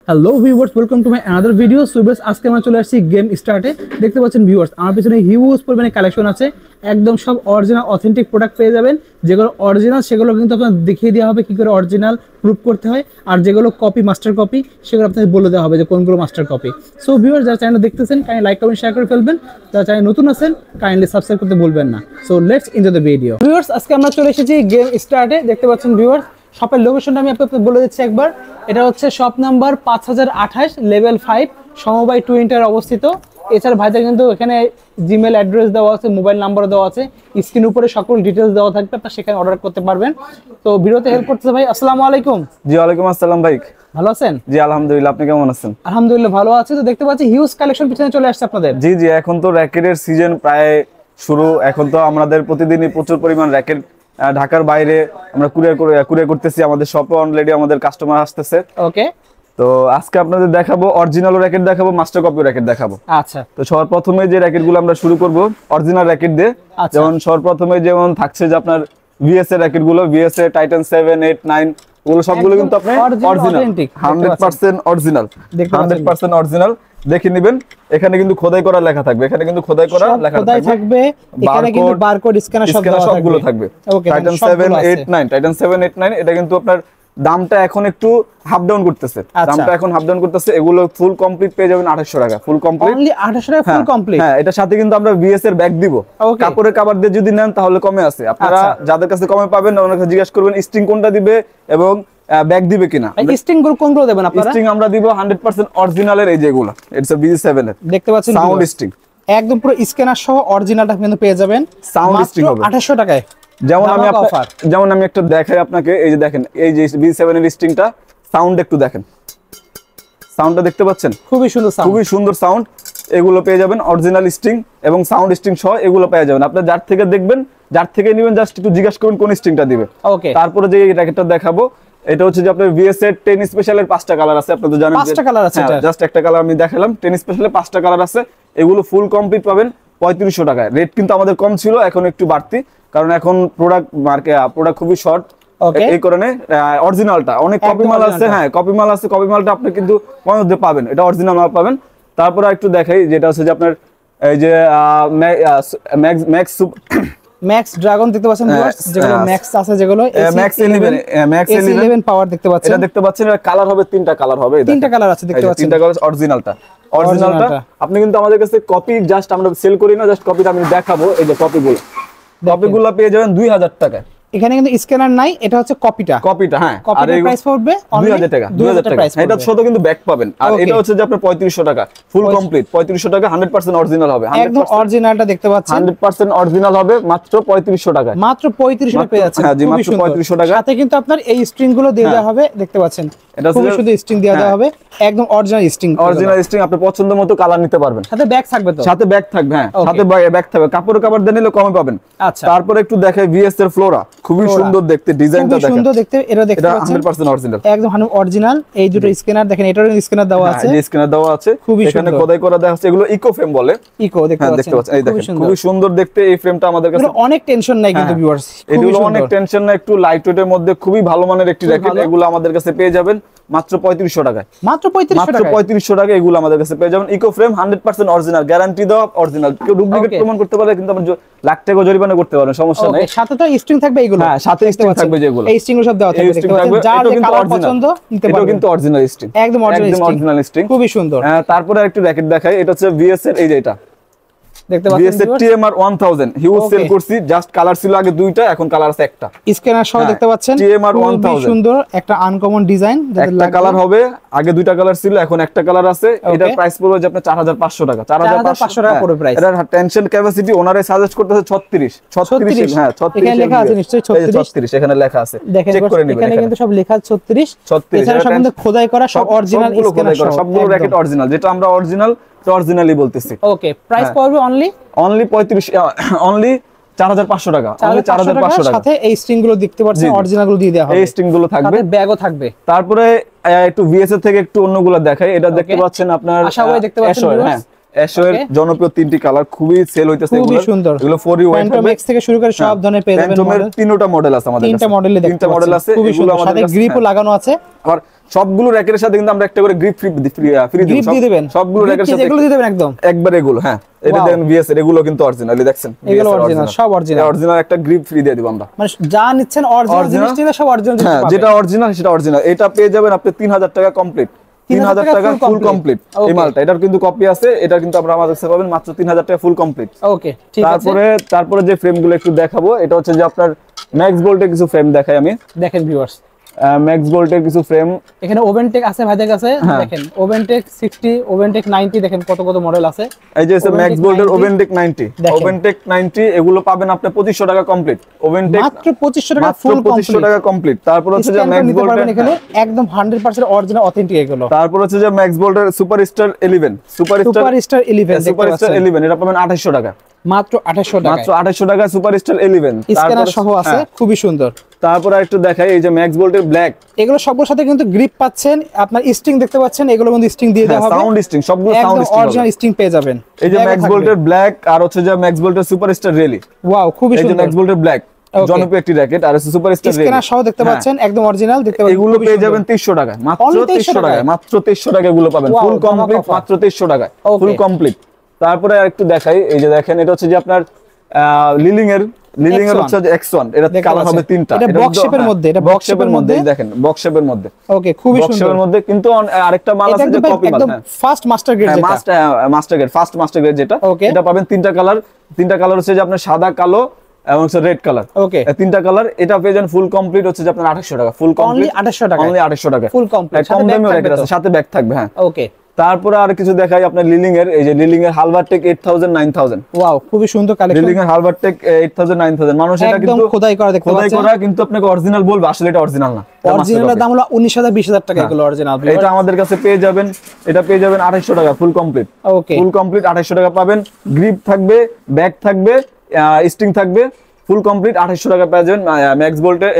Hello viewers, welcome to my another video. So viewers, আজকে আমরা চলে আসছি গেম স্টার্টে। দেখতে পাচ্ছেন ভিউয়ার্স, আমার পিছনে হিউজ পরিমাণে কালেকশন আছে। একদম সব অরিজিনাল অথেন্টিক প্রোডাক্ট পেয়ে যাবেন। যেগুলো অরিজিনাল সেগুলো কিন্তু আপনার দেখিয়ে দেওয়া হবে কী করে অরিজিনাল প্রুভ করতে হয়, আর যেগুলো কপি মাস্টার কপি সেগুলো আপনাদের বলে দেওয়া হবে যে কোনগুলো মাস্টার কপি। সো ভিউয়ার্স, যারা চ্যানেল দেখতেছেন কাইন্ডলি লাইক কমেন্ট শেয়ার করে ফেলবেন। যারা চ্যানেল নতুন আছেন কাইন্ডলি সাবস্ক্রাইব করতে ভুলবেন না। So let's enjoy the video. Viewers, আজকে আমরা চলে এসেছি গেম স্টার্টে। দেখতে পাচ্ছেন ভিউয়ার্স, শপের লোকেশনটা আমি আপনাকে বলে দিচ্ছি একবার। এটা হচ্ছে শপ নাম্বার 5028 লেভেল 5 সমবায় টুইন্টার অবস্থিত। এছাড়া ভাইদের কিন্তু এখানে জিমেল অ্যাড্রেস দেওয়া আছে, মোবাইল নাম্বার দেওয়া আছে, স্ক্রিন উপরে সকল ডিটেলস দেওয়া থাকবে, আপনারা সেখানে অর্ডার করতে পারবেন। তো ভিডিওতে হেল্প করতেছে ভাই। আসসালামু আলাইকুম। জি ওয়ালাইকুম আসসালাম ভাই, ভালো আছেন? জি আলহামদুলিল্লাহ, আপনি কেমন আছেন? আলহামদুলিল্লাহ ভালো আছি। তো দেখতে পাচ্ছি হিউজ কালেকশন পিছনে চলে আসছে আপনাদের। জি জি, এখন তো র্যাকেটের সিজন প্রায় শুরু। এখন তো আমাদের প্রতিদিনই প্রচুর পরিমাণ র্যাকেট ঢাকার বাইরে আমরা কুরিয়ার করতেছি। আমাদের শপে অলরেডি আমাদের কাস্টমার আসতেছে। ওকে, তো আজকে আপনাদের দেখাবো অরিজিনাল র্যাকেট দেখাবো, মাস্টার কপি র্যাকেট দেখাবো। আচ্ছা, তো সর্বপ্রথমে যে র্যাকেটগুলো আমরা শুরু করব অরিজিনাল র্যাকেট দিয়ে। যেমন সর্বপ্রথমে যেমন থাকছে যে আপনার ভিএস এর র্যাকেটগুলো, ভিএস এর টাইটান 7, 8, 9 ওগুলো সবগুলো কিন্তু আপনি অরিজিনাল 100% অরিজিনাল 100% অরিজিনাল দেখে নেবেন। এখানে কিন্তু খোদাই করা লেখা থাকবে, এখানে কিন্তু খোদাই করা লেখা থাকবে, এখানে কিন্তু বারকোড স্ক্যানার সবগুলো থাকবে। টাইটান 7, 8, 9 টাইটান 7, 8, 9 এটা কিন্তু আপনার দামটা এখন একটু হাফ ডাউন করতেছে। দামটা এখন হাফ ডাউন করতেছে। এগুলো ফুল কমপ্লিট পেয়ে যাবেন 2800 টাকা। ফুল কমপ্লিট অনলি 2800 টাকা ফুল কমপ্লিট। হ্যাঁ, এটার সাথে কিন্তু আমরা ভিএস এর ব্যাগ দিব। কাপড়ের কভার দিয়ে যদি নেন তাহলে কমে আছে। আপনারা যাদের কাছে কমে পাবেন ওনার কাছে জিজ্ঞাসা করবেন স্ট্রিং কোনটা দিবে এবং ব্যাগ দিবে কিনা। স্ট্রিং গুলো কোনগুলো দেবেন আপনারা? স্ট্রিং আমরা দিব 100% অরিজিনালের, এই যেগুলো ইটস আ BG7 এর দেখতে পাচ্ছেন সাউন্ড স্ট্রিং, একদম পুরো স্ক্যানার সহ অরিজিনালটা কিন্তু পেয়ে যাবেন সাউন্ড স্ট্রিং হবে 2800 টাকায়। যেমন আমি একটা দেখাই আপনাকে, এই যে দেখেন এই যে BG7 এর স্ট্রিংটা, সাউন্ড একটু দেখেন, সাউন্ডটা দেখতে পাচ্ছেন? খুবই সুন্দর সাউন্ড, খুবই সুন্দর সাউন্ড। এগুলো পেয়ে যাবেন অরিজিনাল স্ট্রিং এবং সাউন্ড স্ট্রিং সহ এগুলো পেয়ে যাবেন। আপনি যার থেকে দেখবেন, যার থেকে নেবেন জাস্ট একটু জিজ্ঞাসা করুন কোন স্ট্রিংটা দিবে। ওকে, তারপরে যে র্যাকেটটা দেখাবো এটা হচ্ছে যে আপনার ভিএস এর 10 স্পেশালের 5টা কালার আছে। আপনারা তো জানেন 5টা কালার আছে। এটা জাস্ট একটা কালার আমি দেখালাম। 10 স্পেশালে 5টা কালার আছে। এগুলো ফুল কমপ্লিট পাবেন 3500 টাকায়। রেট কিন্তু আমাদের কম ছিল, এখন একটু বাড়তি, কারণ এখন প্রোডাক্ট খুবই শর্ট। এই কারণে অরিজিনালটা অনেক কপি মাল আছে। হ্যাঁ, কপি মাল আছে। কপি মালটা আপনি কিন্তু কমের মধ্যে পাবেন, এটা অরিজিনাল মাল পাবেন। তারপরে একটু দেখাই, যেটা হচ্ছে যে আপনার এই যে ম্যাক্স ড্রাগন দেখতে পাচ্ছেন ভিউয়ার্স, যেগুলো ম্যাক্স আছে, যেগুলো ম্যাক্স 11 পাওয়ার দেখতে পাচ্ছেন। এটা দেখতে পাচ্ছেন, এর কালার হবে 3টা কালার হবে। 3টা কালার আছে দেখতে পাচ্ছেন। 3টা কালার অরিজিনালটা আপনি কিন্তু আমাদের কাছে কপি জাস্ট আমরা সেল করি না, জাস্ট কপিটা আমি দেখাবো। এই যে কপিগুলো পেয়ে যাবেন 2000 টাকায়। এখানে কিন্তু স্ক্যানার নাই, এটা হচ্ছে কপিটা। হ্যাঁ, আর এর প্রাইস পড়বে 2000 টাকা। 2000 টাকা এটা সাথে কিন্তু ব্যাক পাবেন। আর এটা হচ্ছে যে আপনার 3500 টাকা ফুল কমপ্লিট। 3500 টাকা 100% অরিজিনাল হবে। একদম অরিজিনালটা দেখতে পাচ্ছেন, 100% অরিজিনাল হবে মাত্র 3500 টাকা। মাত্র 3500 টাকা পেয়ে যাচ্ছেন। হ্যাঁ জি, মাত্র 3500 টাকা। সাথে কিন্তু আপনার এই স্ট্রিং গুলো দিয়ে দেওয়া হবে, দেখতে পাচ্ছেন। এটা শুধু স্ট্রিং দিয়ে দেওয়া হবে, একদম অরিজিনাল স্ট্রিং। আপনি পছন্দ মতো কালার নিতে পারবেন। সাথে ব্যাগ থাকবে তো? সাথে ব্যাগ থাকবে। হ্যাঁ, সাথে ব্যাগ থাকবে। কাপড় দিয়ে নিলে কমে পাবেন। আচ্ছা, তারপর একটু দেখাই ভিএস এর ফ্লোরা। খুবই সুন্দর দেখতে, ডিজাইনটা দেখেন, সুন্দর দেখতে। এটা দেখতে পাচ্ছেন 100% অরিজিনাল, একদম অরিজিনাল। এই দুটো স্ক্যানার দেখেন, এটারও স্ক্যানার দেওয়া আছে। এই স্ক্যানার দেওয়া আছে, এখানে খোদাই করা দেওয়া আছে। এগুলো ইকো ফ্রেম বলে। ইকো দেখতে পাচ্ছেন, এই দেখেন খুবই সুন্দর দেখতে। এই ফ্রেমটা আমাদের কাছে অনেক টেনশন নাই কিন্তু ভিউয়ার্স, এগুলো অনেক টেনশন না, একটু লাইট ওয়েটের মধ্যে খুবই ভালো মানের একটি র্যাকেট। এগুলো আমাদের কাছে পেয়ে যাবেন মাত্র 3500 টাকায়। মাত্র 3500 টাকা এগুলো আমাদের কাছে পেয়ে যাবেন। ইকো ফ্রেম 100% অরিজিনাল, গ্যারান্টি দেওয়া অরিজিনাল। কেউ ডুপ্লিকেট প্রমাণ করতে পারলে কিন্তু আমরা লাখ টাকা জরিমানা করতে পারবেন, সমস্যা নাই। সাথে তো স্ট্রিং থাকবে এগুলো। হ্যাঁ, সাথে স্ট্রিং থাকবে, যেগুলো এই স্ট্রিং সব দেওয়া থাকবে, দেখতে পাচ্ছেন। যার যে কালার পছন্দ নিতে পারবেন। এটা কিন্তু অরিজিনাল স্ট্রিং, একদম অরিজিনাল স্ট্রিং, খুবই সুন্দর। তারপরে একটু র্যাকেট দেখাই। এটা হচ্ছে ভিএস এর, এই যে এটা দেখতে পাচ্ছেন ভিএস এর TMR 1000 হিউজ সেল করছি। জাস্ট কালার ছিল আগে 2টা, এখন কালার আছে একটা। স্ক্যানার সহ দেখতে পাচ্ছেন TMR 1000 সুন্দর একটা আনকমন ডিজাইন। একটা কালার হবে, আগে 2টা কালার ছিল, এখন একটা কালার আছে। এটার প্রাইস পড়বে যে আপনার 4500 টাকা। 4500 টাকা পড়বে প্রাইস। এটার টেনশন ক্যাপাসিটি ওনারে সাজেস্ট করতেছে 36। হ্যাঁ, 36 এখানে লেখা আছে নিশ্চয়ই 36 এখানে লেখা আছে, চেক করে নেবেন। এখানে কিন্তু সব লেখা 36। এছাড়া সব কিন্তু খোদাই করা, সব অরিজিনাল স্ক্যানার সহ, সবগুলো র্যাকেট অরিজিনাল। যেটা আমরা অরিজিনালি বলতেছি। ওকে, প্রাইস পড়বে অনলি 4500 টাকা। 4500 টাকা। সাথে এই স্ট্রিং গুলো দেখতে পাচ্ছেন, অরিজিনাল গুলো দিয়ে দেওয়া হবে। এই স্ট্রিং গুলো থাকবে, ব্যাগও থাকবে। তারপরে একটু ভিএস এর থেকে একটু অন্যগুলো দেখাই। এটা দেখতে পাচ্ছেন আপনার আশাওয়াই দেখতে পাচ্ছেন। হ্যাঁ, অ্যাশোর জনপ্রিয় 3টি কালার খুবই সেল হইতেছে। খুবই সুন্দর। এগুলো 4U ফ্যান্টম এক্স থেকে শুরু করে সব ধরনের পেয়ে যাবেন। ফ্যান্টমের 3টা মডেল আছে আমাদের কাছে। 3টা মডেলে দেখতে পাচ্ছেন। খুবই সুন্দর, সাথে গ্রিপও লাগানো আছে। আবার সবগুলো র‍্যাকের সাথে কিন্তু আমরা একটা করে গ্রিপ ফ্রি দিব সবগুলো র‍্যাকের সাথে এগুলো দিয়ে দিবেন একদম একবার এগুলো হ্যাঁ এটা দেখেন ভিএস এর এগুলো কিন্তু অরিজিনালি দেখছেন এগুলো অরিজিনাল সব অরিজিনাল একটা গ্রিপ ফ্রি দিয়ে দিব আমরা মানে যা নিচ্ছেন অরিজিনাল জিনিস নিলে সব অরিজিনাল হ্যাঁ যেটা অরিজিনাল সেটা অরিজিনাল এটা পেয়ে যাবেন আপনি 3000 টাকা কমপ্লিট 3000 টাকা ফুল কমপ্লিট এই মালটা এটার কিন্তু কপি আছে এটা কিন্তু আমরা আমাদের কাছে পাবেন মাত্র 3000 টাকা ফুল কমপ্লিট ওকে ঠিক আছে তারপরে যে ফ্রেমগুলো একটু দেখাবো এটা হচ্ছে যে আপনার ম্যাক্স বোল্টের কিছু ফ্রেম দেখাই আমি দেখেন ভিউয়ার্স ম্যাক্স বোল্টের কিছু ফ্রেম এখানে ওভেনটেক আছে ভাইদের কাছে দেখেন ওভেনটেক 60 ওভেনটেক 90 দেখেন কত কত মডেল আছে এই যে ম্যাক্স বোল্টের ওভেনটেক 90 ওভেনটেক 90 এগুলো পাবেন আপনি 2500 টাকা কমপ্লিট ওভেনটেক মাত্র 2500 টাকা ফুল কমপ্লিট 2500 টাকা কমপ্লিট তারপর হচ্ছে যে ম্যাক্স বোল্টের এখানে একদম 100% অরিজিনাল অথেন্টিক এগুলো তারপর হচ্ছে যে ম্যাক্স বোল্টের সুপারস্টার 11 সুপারস্টার 11 এটা পাবেন 2800 টাকা মাত্র 2800 টাকা মাত্র 2800 টাকা সুপারস্টার 11 স্ক্যানার সহ আছে খুবই সুন্দর তারপর আরেকটু দেখাই এই যে ম্যাক্স বোল্টের ব্ল্যাক এগুলো সবগুলোর সাথে কিন্তু গ্রিপ পাচ্ছেন আপনার স্ট্রিং দেখতে পাচ্ছেন এগুলো কিন্তু স্ট্রিং দিয়ে দেওয়া হবে সাউন্ড স্ট্রিং সবগুলো সাউন্ড স্ট্রিং অরিজিনাল স্ট্রিং পেয়ে যাবেন এই যে ম্যাক্স বোল্টের ব্ল্যাক আর হচ্ছে যে ম্যাক্স বোল্টের সুপারস্টার রেলি ওয়াও খুবই সুন্দর এই যে ম্যাক্স বোল্টের ব্ল্যাক জনপ্রিয় একটি র‍্যাকেট আর সুপারস্টার রেলি স্ক্যানার সহ দেখতে পাচ্ছেন একদম অরিজিনাল দেখতে পাচ্ছেন এগুলো পেয়ে যাবেন 300 টাকা মাত্র 300 টাকা মাত্র 300 টাকা এগুলো পাবেন ফুল কমপ্লিট মাত্র 300 টাকা ফুল কমপ্লিট তারপরে আরেকটু দেখাই এই যে দেখেন এটা হচ্ছে যে আপনার লিলিং এর হচ্ছে যে X1 এটা কালার হবে তিনটা এটা বক্স শেপের মধ্যে এটা বক্স শেপের মধ্যে দেখেন বক্স শেপের মধ্যে ওকে খুবই সুন্দর বক্স শেপের মধ্যে কিন্তু আরেকটা মাল আছে যে কপি মাল হ্যাঁ ফার্স্ট মাস্টার গ্রেড যেটা ফার্স্ট মাস্টার গ্রেড যেটা এটা পাবেন তিনটা কালার হচ্ছে যে আপনার সাদা কালো এবং রেড কালার ওকে তিনটা কালার এটা পেয়ে যান ফুল কমপ্লিট হচ্ছে যে আপনার 2800 টাকা ফুল কমপ্লিট অনলি 2800 টাকা ফুল কমপ্লিট কম দামে র‍্যাকেট আছে সাথে ব্যাগ থাকবে হ্যাঁ ওকে তারপরে আর কিছু দেখাই আপনার লিলিং এর এই যে লিলিং এর হালবারটেক 8000 9000 ওয়াও খুবই সুন্দর কালেকশন লিলিং এর হালবারটেক 8000 9000 মানুষ এটা কিন্তু একদম খোদাই করা দেখতে পাচ্ছেন খোদাই করা কিন্তু আপনাকে অরিজিনাল বলবে আসলে এটা অরিজিনাল না অরিজিনালের দাম হলো 19000 20000 টাকা এগুলো অরিজিনাল এটা আমাদের কাছে পেয়ে যাবেন এটা পেয়ে যাবেন 2800 টাকা ফুল কমপ্লিট ওকে ফুল কমপ্লিট 2800 টাকা পাবেন গ্রিপ থাকবে ব্যাগ থাকবে স্ট্রিং থাকবে ফুল কমপ্লিট 2800 টাকা পেয়ে যাবেন ম্যাক্স বোল্টের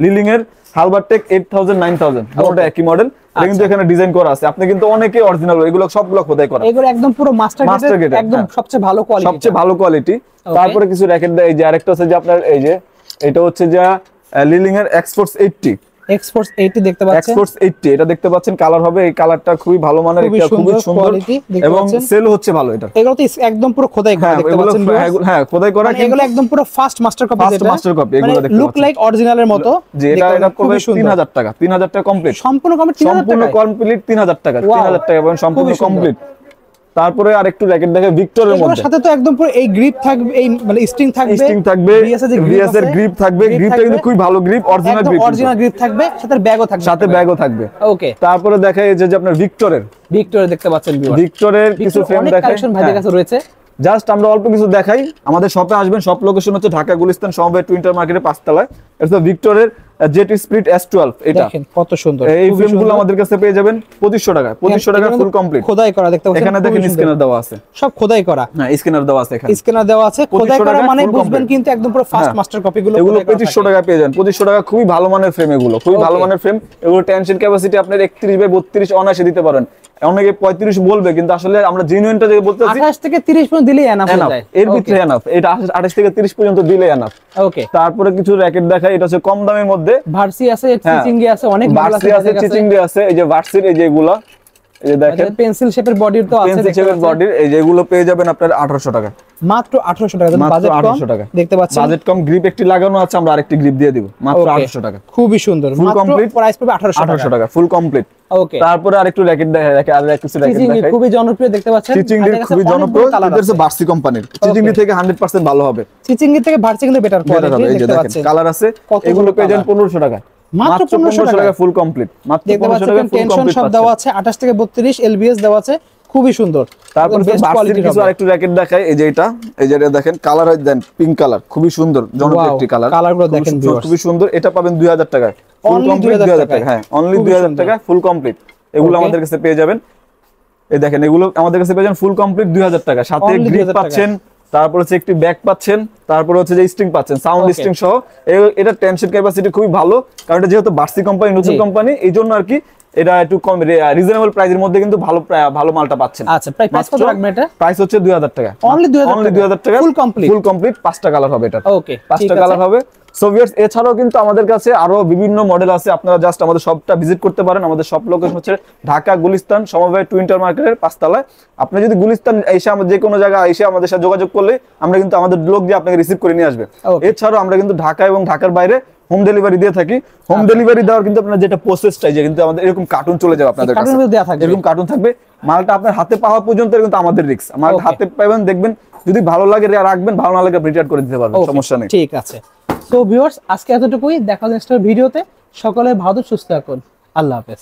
লিলিং এর হালবারটেক 8000 9000 দুটো একই মডেল এটা কিন্তু এখানে ডিজাইন করা আছে আপনি কিন্তু অনেকে অরিজিনাল এগুলো সবগুলো খোদাই করা এগুলো একদম পুরো মাস্টার গ্রেড একদম সবচেয়ে ভালো কোয়ালিটি তারপরে কিছু র‍্যাকেট দেয় এই যে আরেকটা আছে যে আপনার এই যে এটা হচ্ছে যে লিলিং এর এক্সপোর্টস 80 দেখতে পাচ্ছেন এক্সপোর্টস 80 এটা দেখতে পাচ্ছেন কালার হবে এই কালারটা খুবই ভালো মানের এটা খুবই সুন্দর এবং সেল হচ্ছে ভালো এটা এগুলো তো একদম পুরো খোদাই করা দেখতে পাচ্ছেন হ্যাঁ খোদাই করা এগুলো একদম পুরো ফার্স্ট মাস্টার কপি এগুলো দেখতে লুক লাইক অরিজিনালের মতো যে এটা পড়বে 3000 টাকা 3000 টাকা কমপ্লিট সম্পূর্ণ কমপ্লিট 3000 টাকা এবং সম্পূর্ণ কমপ্লিট তারপরে আরেকটু র‍্যাকেট দেখে ভিক্টরের মধ্যে সাথে তো একদম পুরো এই গ্রিপ থাকবে এই মানে স্ট্রিং থাকবে ভিএস এর গ্রিপ থাকবে গ্রিপটা কিন্তু খুবই ভালো গ্রিপ অরিজিনাল গ্রিপ থাকবে সাথে ব্যাগও থাকবে ওকে তারপরে দেখা এই যে আপনার ভিক্টরের দেখতে পাচ্ছেন ভিক্টরের কিছু ফ্রেম দেখাই কালেকশন ভাইদের কাছে রয়েছে জাস্ট আমরা অল্প কিছু দেখাই আমাদের শপে আসবেন শপ লোকেশন হচ্ছে ঢাকা গুলিস্তান সমবায় টুইন্টার মার্কেটে 5 তলায় এটা ভিক্টরের জেট স্পিরিট S12 এটা দেখেন কত সুন্দর এই ফ্রেমগুলো আমাদের কাছে পেয়ে যাবেন 2500 টাকা ফুল কমপ্লিট খোদাই করা দেখতে পাচ্ছেন এখানে দেখেন স্ক্যানার দেওয়া আছে সব খোদাই করা হ্যাঁ স্ক্যানার দেওয়া আছে এখানে স্ক্যানার দেওয়া আছে খোদাই করা মানে বুঝবেন কিন্তু একদম পুরো ফার্স্ট মাস্টার কপি গুলো এগুলো 2500 টাকা পেয়ে যাবেন 2500 টাকা খুবই ভালো মানের ফ্রেম এগুলো খুবই ভালো মানের ফ্রেম এগুলো টেনশন ক্যাপাসিটি আপনার 31/32 অনায়াসে দিতে পারেন অনেকে 35 বলবে কিন্তু আসলে আমরা জেনুইনটা যে বলতেছি 28 থেকে 30 পর্যন্ত দিলেই এনাফ হয়ে যায় এর ভিতরে এনাফ এটা 28 থেকে 30 পর্যন্ত দিলেই এনাফ ওকে তারপরে কিছু র‍্যাকেট দেখাই এটা হচ্ছে কম দামের মধ্যে ভার্সি আছে চিচিংগি আছে অনেক ভালো আছে চিচিংগি আছে এই যে ভার্সির এই যে এগুলা এই যে দেখেন পেন্সিল শেপের বডির তো আছে পেন্সিল শেপের বডির এই যেগুলো পেয়ে যাবেন আপনার 1800 টাকা মাত্র 1800 টাকা বাজেট কম 1800 টাকা দেখতে পাচ্ছেন বাজেট কম গ্রিপ একটি লাগানো আছে আমরা আরেকটি গ্রিপ দিয়ে দিব মাত্র 1800 টাকা খুবই সুন্দর ফুল কমপ্লিট প্রাইস পড়বে 1800 টাকা ফুল কমপ্লিট ওকে তারপরে আরেকটু র‍্যাকেট দেখাই আর কিছু র‍্যাকেট দেখাই খুবই জনপ্রিয় দেখতে পাচ্ছেন চিচিংগি খুবই জনপ্রিয় এটা হচ্ছে ভার্সি কোম্পানির চিচিংগি থেকে 100% ভালো হবে চিচিংগি থেকে ভার্সি কিন্তু বেটার কোয়ালিটি এই যে দেখেন কালার আছে এগুলো পেয়ে যান 1500 টাকা মাত্র 1500 টাকা ফুল কমপ্লিট মাত্র 1500 টাকা ফুল টেনশন কমপ্লিট সব দেওয়া আছে 28 থেকে 32 এলবিএস দেওয়া আছে খুবই সুন্দর তারপর ভার্সির কিছু আরেকটু র‍্যাকেট দেখাই এই যে এটা দেখেন কালার হয় দেন পিঙ্ক কালার খুবই সুন্দর জনপ্রিয় একটি কালার কালারগুলো দেখেন খুবই সুন্দর এটা পাবেন 2000 টাকায় ফুল কমপ্লিট 2000 টাকা হ্যাঁ অনলি 2000 টাকা ফুল কমপ্লিট এগুলো আমাদের কাছে পেয়ে যাবেন এই দেখেন এগুলো আমাদের কাছে পেয়ে যাবেন ফুল কমপ্লিট 2000 টাকা সাথে গ্রিপ পাচ্ছেন তারপর হচ্ছে একটি ব্যাগ পাচ্ছেন তারপর হচ্ছে যে স্ট্রিং পাচ্ছেন সাউন্ড স্ট্রিং সহ এটা টেনশন ক্যাপাসিটি খুবই ভালো কারণ এটা যেহেতু ভার্সি কোম্পানি নতুন কোম্পানি এইজন্য আর কি এটা একটু কম রিজনেবল প্রাইসের মধ্যে কিন্তু ভালো মালটা পাচ্ছেন আচ্ছা প্রাইস কত রাখবেন এটা প্রাইস হচ্ছে 2000 টাকা অনলি 2000 টাকা ফুল কমপ্লিট 5টা কালার হবে এটা ওকে 5টা কালার হবে সো ভিউয়ার্স এছাড়াও কিন্তু আমাদের কাছে আরো বিভিন্ন মডেল আছে, আপনারা জাস্ট আমাদের শপটা ভিজিট করতে পারেন। আমাদের শপ লোকেশন হচ্ছে ঢাকা গুলিস্তান সমবায় টু ইন্টার মার্কেটের 5 তলায়। আপনি যদি গুলিস্তান এসে আমাদের যে কোনো জায়গায় এসে আমাদের সাথে যোগাযোগ করলে আমরা কিন্তু আমাদের লোক দিয়ে আপনাকে রিসিভ করে নিয়ে আসবে। এছাড়াও আমরা কিন্তু ঢাকা এবং ঢাকার বাইরে হোম ডেলিভারি দিয়ে থাকি। হোম ডেলিভারি দেওয়ার কিন্তু আপনার যেটা প্রসেসটাই যে কিন্তু আমাদের এরকম কার্টুন চলে যাবে আপনাদের কাছে, এরকম কার্টুন থাকবে, মালটা আপনার হাতে পাওয়া পর্যন্ত কিন্তু আমাদের রিস্ক। মালটা হাতে পাবেন, দেখবেন যদি ভালো লাগে রাখবেন, ভালো না লাগে রিটার্ন করে দিতে পারবেন, সমস্যা নেই। ঠিক আছে। সো ভিউয়ার্স আজকে এতটুকুই, দেখা হচ্ছে নেক্সট ভিডিওতে। সকলে ভালো সুস্থ থাকুন, আল্লাহ হাফেজ।